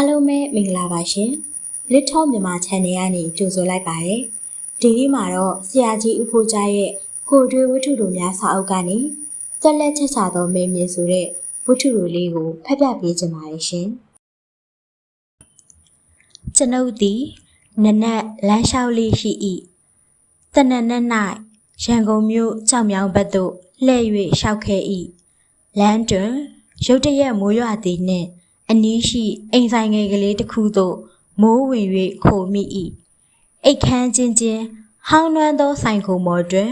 အားလုံးပဲမင်္ဂလာပါရှင်။ Little မြန်မာ Channel ကနေကြိုဆိုလိုက်ပါတယ်။ဒီနေ့မှာတော့ဆရာကြီးဦးဖိုးကြားရဲ့ကိုတွေဝတ္ထုတို့များစာအုပ်ကနေဆက်လက်ချက်ချသောမေးမြန်းဆိုတဲ့ဝတ္ထုတို့လေးကိုဖတ်ပြပေးချင်ပါတယ်ရှင်။ကျွန်ုပ်သည်နနက်လမ်းလျှောက်လေးရှိ၏။တနက်နေ့၌ရန်ကုန်မြို့ကြောက်မြောင်ဘက်သို့လှည့်၍လျှောက်ခဲ့၏။လမ်းတွင်ရုတ်တရက်မိုးရွာသည်နှင့်အနီးရှိအိမ်ဆိုင်ငယ်ကလေးတစ်ခုသို့မိုးဝင်၍ခိုမိ၏အိတ်ခမ်းချင်းချင်းဟောင်းနှွမ်းသောဆိုင်ခုံပေါ်တွင်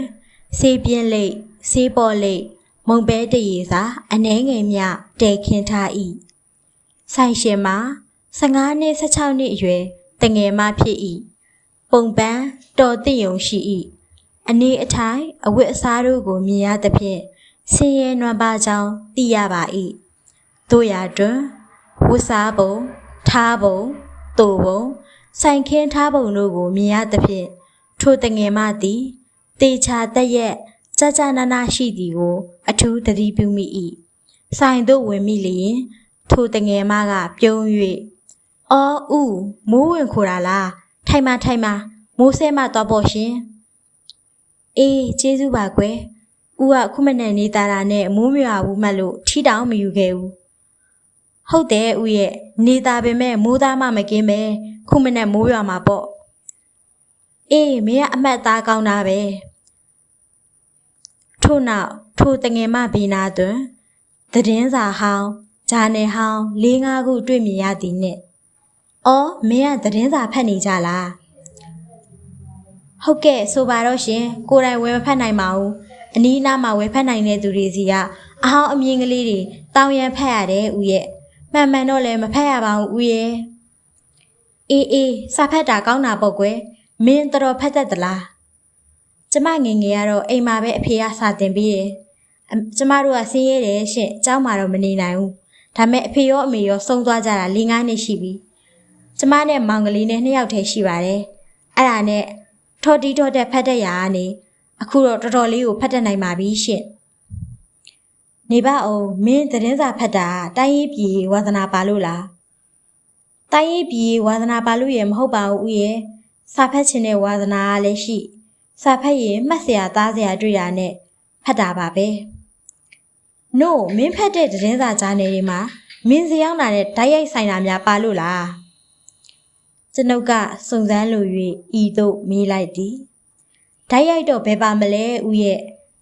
ဆေးပြင်းလိပ်ဆေးပေါ်လိပ်မုံပဲတရေစာအနှဲငယ်မြတဲခင်းထား၏ဆိုင်ရှင်မှာ15နှစ်16နှစ်အရွယ်တငယ်မဖြစ်၏ပုံပန်းတော်သိယုံရှိ၏အနေအထိုင်အဝတ်အစားတို့ကိုမြင်ရသဖြင့်ဆင်းရဲနွမ်းပါကြောင်းသိရပါ၏တို့ရာတွင်ဝတ်စားပုံထားပုံတူပုံဆိုင်ခင်းထားပုံတို့ကိုမြင်ရသဖြင့်ထိုတငယ်မသည်တေချာတက်ရက်ကြနာနာရှိသည်ကိုအထူးသတိပြုမိ၏ဆိုင်သို့ဝင်မိလျင်ထိုတငယ်မကပြုံး၍အော်ဦးမိုးဝင်ခိုတာလားထိုင်မမိုးဆဲမသွားပေါ့ရှင်အေးကျေးဇူးပါကွယ်ဦးကခုမနဲ့နေတာနဲ့မိုးမရွာဘူးမှတ်လို့ထီတောင်မယူခဲ့ဘူးဟုတ်တယ်ဦးရဲ့နေတာပေမဲ့မိုးသားမမကင်းပဲခုမနဲ့မိုးရွာမှာပေါ့အေးမင်းကအမှတ်သားကောင်းတာပဲထို့နောက်ထိုတငယ်မဘီနာတွင်သတင်းစာဟောင်းဂျာနယ်ဟောင်း4-5ခုတွေ့မြင်ရသည်နှင့်အော်မင်းကသတင်းစာဖတ်နေကြလားဟုတ်ကဲ့ဆိုပါတော့ရှင်ကိုယ်တိုင်ဝယ်မဖတ်နိုင်ပါဘူးအနီးအနားမှာဝယ်ဖတ်နိုင်တဲ့သူတွေစီကအဟောင်းအမြင်ကလေးတွေတောင်းရန်ဖတ်ရတယ်ဦးရဲ့မှန်တော့လည်းမဖတ်ရပါဘူးဦးရဲ့အေးစာဖတ်တာကောင်းတာပေါ့ကွယ်မင်းတော်ဖတ်တတ်သလားကျမငယ်ကတော့အိမ်မှာပဲအဖေကစာတင်ပေးတယ်ကျမတို့ကဆင်းရဲတယ်ရှင့်အเจ้าမှာတော့မနေနိုင်ဘူးဒါမဲ့အဖေရောအမေရောဆုံးသွားကြတာ4-5နှစ်ရှိပြီကျမနဲ့မောင်ကလေးနဲ့2ယောက်တည်းရှိပါတယ်အဲ့ဒါနဲ့ထော်တီထော်တက်ဖတ်တဲ့ရာကနေအခုတော့တော်တော်လေးကိုဖတ်တတ်နိုင်ပါပြီရှင့်နေပါအောင်မင်းသတင်းစာဖတ်တာတိုင်းရေးပြည်ဝါသနာပါလို့လားတိုင်းရေးပြည်ဝါသနာပါလို့ရမဟုတ်ပါဘူးဦးရဲ့စာဖတ်ခြင်းနဲ့ဝါသနာကလည်းရှိစာဖတ်ရင်မှတ်စရာသားစရာတွေ့တာနဲ့ဖတ်တာပါပဲနို့မင်းဖတ်တဲ့သတင်းစာကြားနယ်တွေမှာမင်းစရောက်လာတဲ့ဓာတ်ရိုက်ဆိုင်တာများပါလို့လားကျွန်ုပ်ကစုံစမ်းလို၍ဤသို့မေးလိုက်သည်ဓာတ်ရိုက်တော့ဘယ်ပါမလဲဦးရဲ့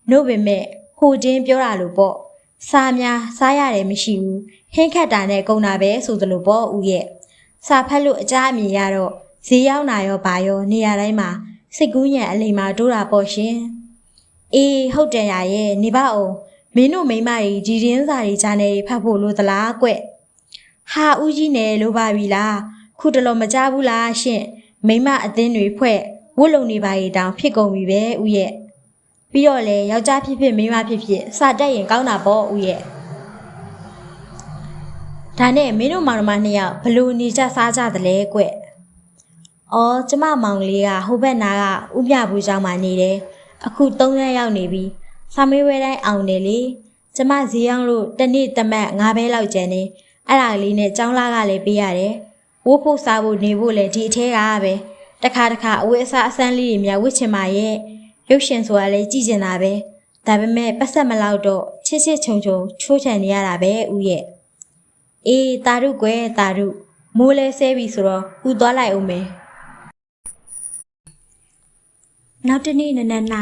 နို့ပေမဲ့ဟိုချင်းပြောတာလို့ပေါ့စားများစားရတယ်မရှိဘူးဟင်းခတ်တာနဲ့ကုန်တာပဲဆိုသလိုပေါ့ဦးရဲ့စာဖတ်လို့အကြအမြင်ရတော့ဈေးရောက်နာရောဘာရောနေရာတိုင်းမှာစိတ်ကူးညံအလိမ်မှာတိုးတာပေါ့ရှင်အေးဟုတ်တယ်ရဲ့နေပါအောင်မင်းတို့မိန်းမတွေဒီရင်းစာတွေဂျာနယ်တွေဖတ်ဖို့လို့သလားကွဟာဦးကြီးနယ်လို့ပါပြီလားခုတလုံးမကြဘူးလားရှင့်မိန်းမအသင်းတွေဖွဲ့ဝတ်လုံနေပါရီတောင်ဖြစ်ကုန်ပြီပဲဦးရဲ့ပြီးတော့လေယောက်ျားဖြစ်ဖြစ်မိန်းမဖြစ်ဖြစ်စာတက်ရင်ကောင်းတာပေါ့ဦးရဲ့ဒါနဲ့မင်းတို့မောင်နှမ2ယောက်ဘလို့နေကြစားကြသလဲကွအော်ကျမမောင်လေးကဟိုဘက်နာကဥပြဘူးကျောင်းမှာနေတယ်အခု3ရက်ရောက်နေပြီစာမေးပွဲတိုင်းအောင်တယ်လေကျမဈေးရောက်လို့တနေ့တမတ်9ဘဲလောက်ကျန်နေအဲ့ဒါလေးနဲ့ကျောင်းလာကလည်းပေးရတယ်ဝတ်ဖို့စားဖို့နေဖို့လည်းဒီအထဲကပဲတခါအဝတ်အစားအစမ်းလေးတွေများဝတ်ချင်ပါရဲ့ရုပ်ရှင်ဆိုတာလည်းကြည့်ချင်တာပဲဒါပေမဲ့ပတ်ဆက်မလောက်တော့ချစ်ချုံချိုးချန်နေရတာပဲဦးရဲ့အေးတာရုကွယ်တာရုမိုးလဲဆဲပြီဆိုတော့ဦးသွားလိုက်အောင်မယ်နောက်တနေ့နနက်၌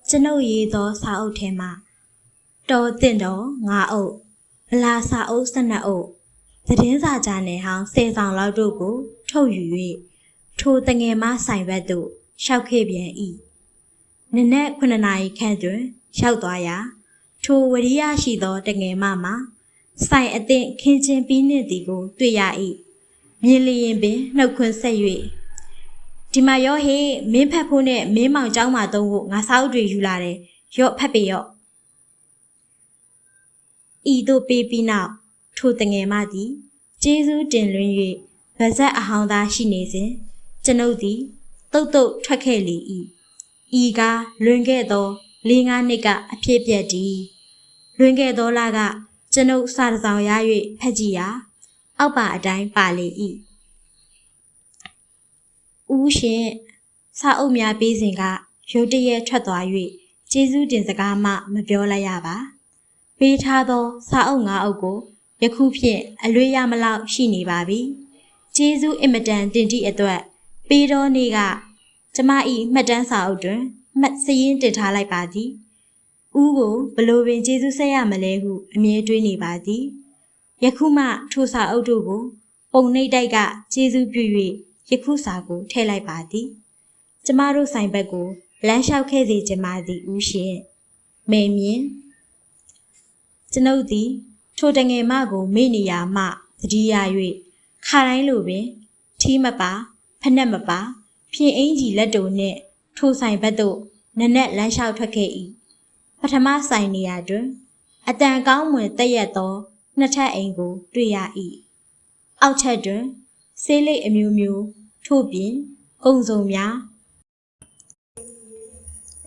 ကျွန်ုပ်ရေးသောစာအုပ်ထဲမှတော်တင့်တော်9အုပ်ဗလာစာအုပ်12အုပ်သတင်းစာဂျာနယ်ဟောင်း10ဆောင်လောက်တို့ကိုထုတ်ယူ၍ထိုတငယ်မဆိုင်ဘက်သို့ရှောက်ခဲ့ပြန်၏နနက်9နာရီခန့်တွင်ရောက်သွားရာထိုဝရိယရှိသောတငယ်မမှာဆိုင်အသင့်ခင်းချင်းပြီးနှင့်သည်ကိုတွေ့ရ၏မြင်လျင်ပင်နှုတ်ခွန်းဆက်၍ဒီမှာရောဟေးမင်းဖတ်ဖို့နဲ့မင်းမောင်เจ้าမှာသုံးဖို့ငါစာအုပ်တွေယူလာတယ်ရော့ဖတ်ပေရော့ဤသို့ပေးပြီးနောက်ထိုတငယ်မသည်ကျေးဇူးတင်လွင်၍ဗဇက်အဟောင်းသားရှိနေစဉ်ကျွန်ုပ်သည်တုတ်ထွက်ခဲ့လေ၏ဤကားလွင်ခဲ့သော4-5နှစ်ကအဖြစ်ပြက်သည်လွင်ခဲ့သောလကကျွန်ုပ်စာတစ်စောင်ရ၍ဖတ်ကြည့်ရာ အောက်ပါအတိုင်းပါလေ၏ဦးရှင်စာအုပ်များပေးစဉ်ကရုတ်တရက်ထွက်သွား၍ကျေးဇူးတင်စကားမှမပြောလိုက်ရပါပေးထားသောစာအုပ်၅အုပ်ကိုယခုဖြင့်အလွေရမလောက်ရှိနေပါပြီကျေးဇူးအင်မတန်တင်သည့်အတွက်ပေးတော်နေ့ကကျမ၏မှတ်တမ်းစာအုပ်တွင်မှတ်စရင်းတင်ထားလိုက်ပါသည်ဦးကိုဘလို့ပင်ကျေးဇူးဆက်ရမလဲဟုအမြဲတွေးနေပါသည်ယခုမှထိုစာအုပ်တို့ကိုပုံနှိပ်တိုက်ကကျေးဇူးပြု၍ယခုစာကိုထည့်လိုက်ပါသည်ကျမတို့ဆိုင်ဘက်ကိုလမ်းလျှောက်ခဲ့စေချင်ပါသည်ဦးရှင်မေမြင်ကျွန်ုပ်သည်ထိုတငယ်မကိုမေ့နေရမှသတိရ၍ခါတိုင်းလိုပင်ထီးမပါဖက်နှက်မပါဖြင်းအင်ကြီးလက်တို့နှင့်ထိုဆိုင်ဘက်သို့နက်နက်လမ်းလျှောက်ထွက်ခဲ့၏ပထမဆိုင်နေရာတွင်အတန်ကောင်းမွန်တက်ရက်သောနှစ်ထပ်အိမ်ကိုတွေ့ရ၏အောက်ထပ်တွင်ဆေးလိပ်အမျိုးမျိုးထို့ပြင်ကုံစုံများ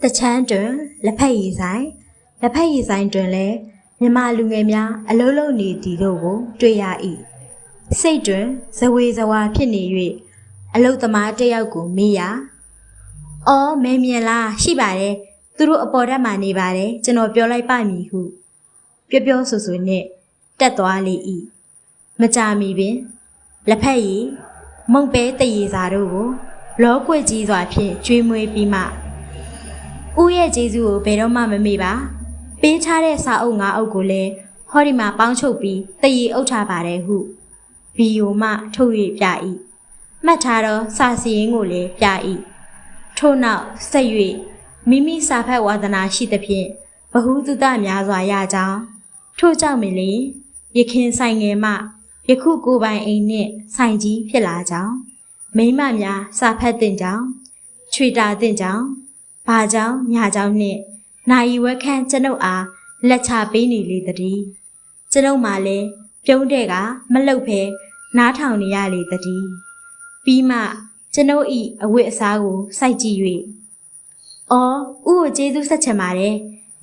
တချမ်းတွင်လက်ဖက်ရည်ဆိုင်တွင်လည်းမြန်မာလူငယ်များအလုံးလုံးနေသည်တို့ကိုတွေ့ရ၏စိတ်တွင်ဇဝေဇဝါဖြစ်နေ၍အလုတ်သမားတစ်ယောက်ကိုမေးရအော်မဲမြင်လားရှိပါတယ်သူတို့အပေါ်ထပ်မှနေပါတယ်ကျွန်တော်ပြောလိုက်ပါမည်ဟုပြောဆိုနှင့်တက်သွားလေ၏မကြာမီပင်လက်ဖက်ရည်မုံပဲတရေစာတို့ကိုလောကွက်ကြီးစွာဖြင့်ကျွေးမွေးပြီးမှဦးရဲ့ကျေးဇူးကိုဘယ်တော့မှမမေ့ပါပေးထားတဲ့စာအုပ်၅အုပ်ကိုလည်းဟောဒီမှာပေါင်းချုပ်ပြီးတရေအုပ်ထားပါတယ်ဟုဗီယိုမှထုတ်၍ပြ၏မှတ်ထားသောစာစီရင်ကိုလည်းပြ၏ထို့နောက်ဆက်၍မိမိစာဖတ်ဝါသနာရှိသဖြင့်ဘဟုသုတများစွာရကြောင်းထို့ကြောင့်မလျင်ယခင်ဆိုင်ငယ်မှယခုကိုယ်ပိုင်အိမ်နှင့်ဆိုင်ကြီးဖြစ်လာကြောင်းမိန်းမများစာဖတ်တင်ကြောင်းချွေတာတင်ကြောင်းဘာကြောင်းညာကြောင်းနှင့်နိုင်ဝက်ခန့်ကျွန်ုပ်အားလက်ချပေးနေလေသည်ကျွန်ုပ်မှလည်းပြုံးတဲ့ကမလှုပ်ဖဲနားထောင်နေရလေသည်ပြီးမှကျွန်ုပ်ဤအဝတ်အစားကိုစိုက်ကြည့်၍အော်ဥကိုကျေးဇူးဆက်ချင်ပါတယ်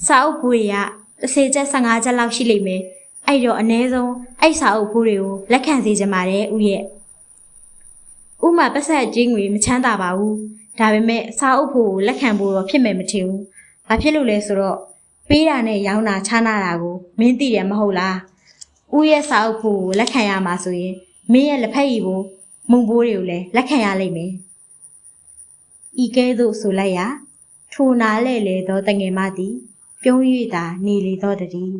စာအုပ်ဖိုးတွေက30ကျပ်15ကျပ်လောက်ရှိလိမ့်မယ်အဲ့တော့အနည်းဆုံးအဲ့စာအုပ်ဖိုးတွေကိုလက်ခံစေချင်ပါတယ်ဥရဲ့ဥမှာပတ်ဆက်ချင်းငွေမချမ်းသာပါဘူးဒါပေမဲ့စာအုပ်ဖိုးကိုလက်ခံဖို့တော့ဖြစ်မယ်မထင်ဘူးဘာဖြစ်လို့လဲဆိုတော့ပေးတာနဲ့ရောင်းတာချားနာတာကိုမင်းသိတယ်မဟုတ်လားဥရဲ့စာအုပ်ဖိုးကိုလက်ခံရမှာဆိုရင်မင်းရဲ့လက်ဖက်ရည်ကိုမုံဘိုးတွေကိုလည်းလက်ခံရလိမ့်မယ်ဤကဲ့သို့ဆိုလိုက်ရာထိုနားလဲလေသောတငယ်မသည်ပြုံး၍သာနေလေသောတည်း